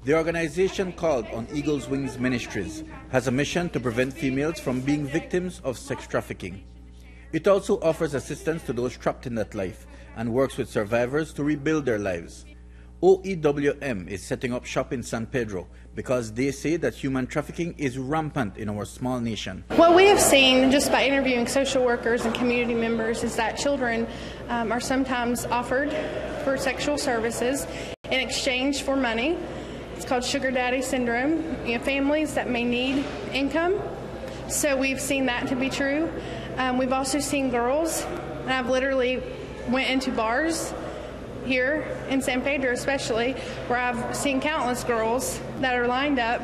The organization, called On Eagle's Wings Ministries, has a mission to prevent females from being victims of sex trafficking. It also offers assistance to those trapped in that life and works with survivors to rebuild their lives. OEWM is setting up shop in San Pedro because they say that human trafficking is rampant in our small nation. What we have seen just by interviewing social workers and community members is that children are sometimes offered for sexual services in exchange for money. It's called sugar daddy syndrome. You know, families that may need income. So we've seen that to be true. We've also seen girls, and I've literally went into bars here in San Pedro especially, where I've seen countless girls that are lined up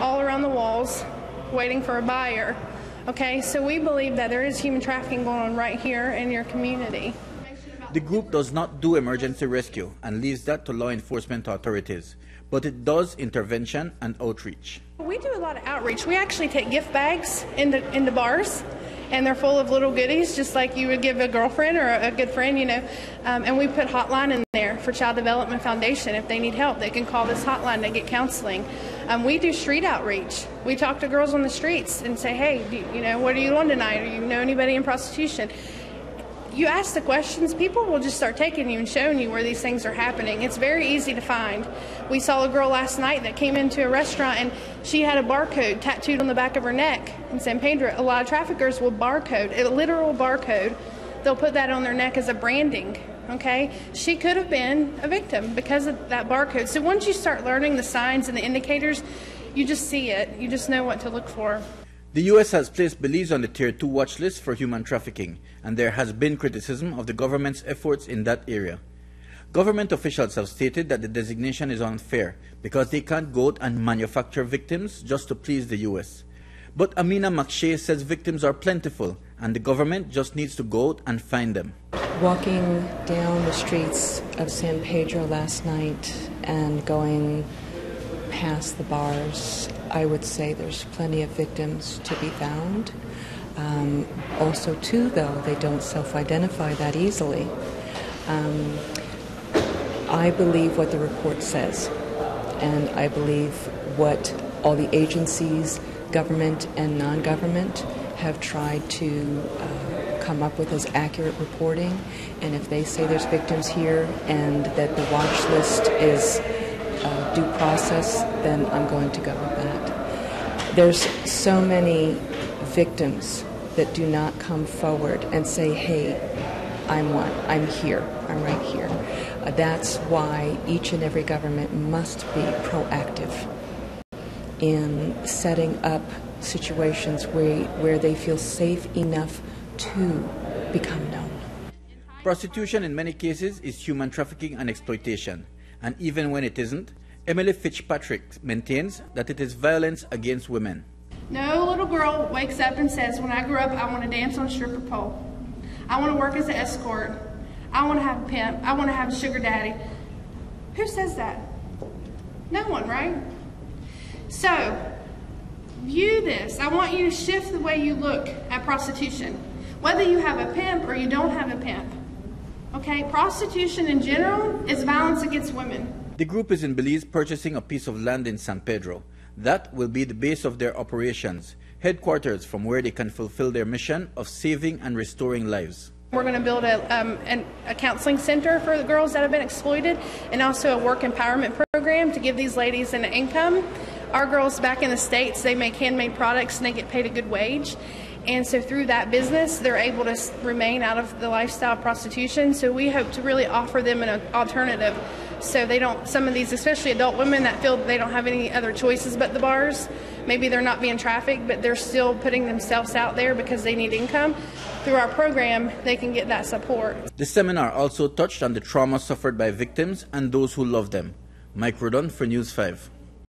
all around the walls waiting for a buyer. Okay, so we believe that there is human trafficking going on right here in your community. The group does not do emergency rescue and leaves that to law enforcement authorities, but it does intervention and outreach. We do a lot of outreach. We actually take gift bags into bars, and they're full of little goodies, just like you would give a girlfriend or a good friend, you know. And we put hotline in there for Child Development Foundation. If they need help, they can call this hotline to get counseling. We do street outreach. We talk to girls on the streets and say, hey, what are you on tonight? Do you know anybody in prostitution? You ask the questions, people will just start taking you and showing you where these things are happening. It's very easy to find. We saw a girl last night that came into a restaurant and she had a barcode tattooed on the back of her neck in San Pedro. A lot of traffickers will barcode, a literal barcode. They'll put that on their neck as a branding, okay? She could have been a victim because of that barcode. So once you start learning the signs and the indicators, you just see it. You just know what to look for. The U.S. has placed Belize on the Tier 2 watch list for human trafficking, and there has been criticism of the government's efforts in that area. Government officials have stated that the designation is unfair because they can't go out and manufacture victims just to please the U.S. But Amina McShay says victims are plentiful, and the government just needs to go out and find them. Walking down the streets of San Pedro last night and going past the bars, I would say there's plenty of victims to be found. Also, too, though, they don't self-identify that easily. I believe what the report says, and I believe what all the agencies, government and non-government, have tried to come up with as accurate reporting. And if they say there's victims here and that the watch list is due process, then I'm going to go with that. There's so many victims that do not come forward and say, hey, I'm one, I'm here, I'm right here. That's why each and every government must be proactive in setting up situations where they feel safe enough to become known. Prostitution in many cases is human trafficking and exploitation. And even when it isn't, Emily Fitzpatrick maintains that it is violence against women. No little girl wakes up and says, when I grow up, I want to dance on a stripper pole. I want to work as an escort. I want to have a pimp. I want to have a sugar daddy. Who says that? No one, right? So, view this. I want you to shift the way you look at prostitution. Whether you have a pimp or you don't have a pimp. Okay, prostitution in general is violence against women. The group is in Belize purchasing a piece of land in San Pedro. That will be the base of their operations, headquarters from where they can fulfill their mission of saving and restoring lives. We're going to build a counseling center for the girls that have been exploited, and also a work empowerment program to give these ladies an income. Our girls back in the States, they make handmade products and they get paid a good wage. And so through that business, they're able to remain out of the lifestyle of prostitution. So we hope to really offer them an alternative so they don't, some of these, especially adult women that feel they don't have any other choices but the bars, maybe they're not being trafficked, but they're still putting themselves out there because they need income. Through our program, they can get that support. The seminar also touched on the trauma suffered by victims and those who love them. Mike Rodon for News 5.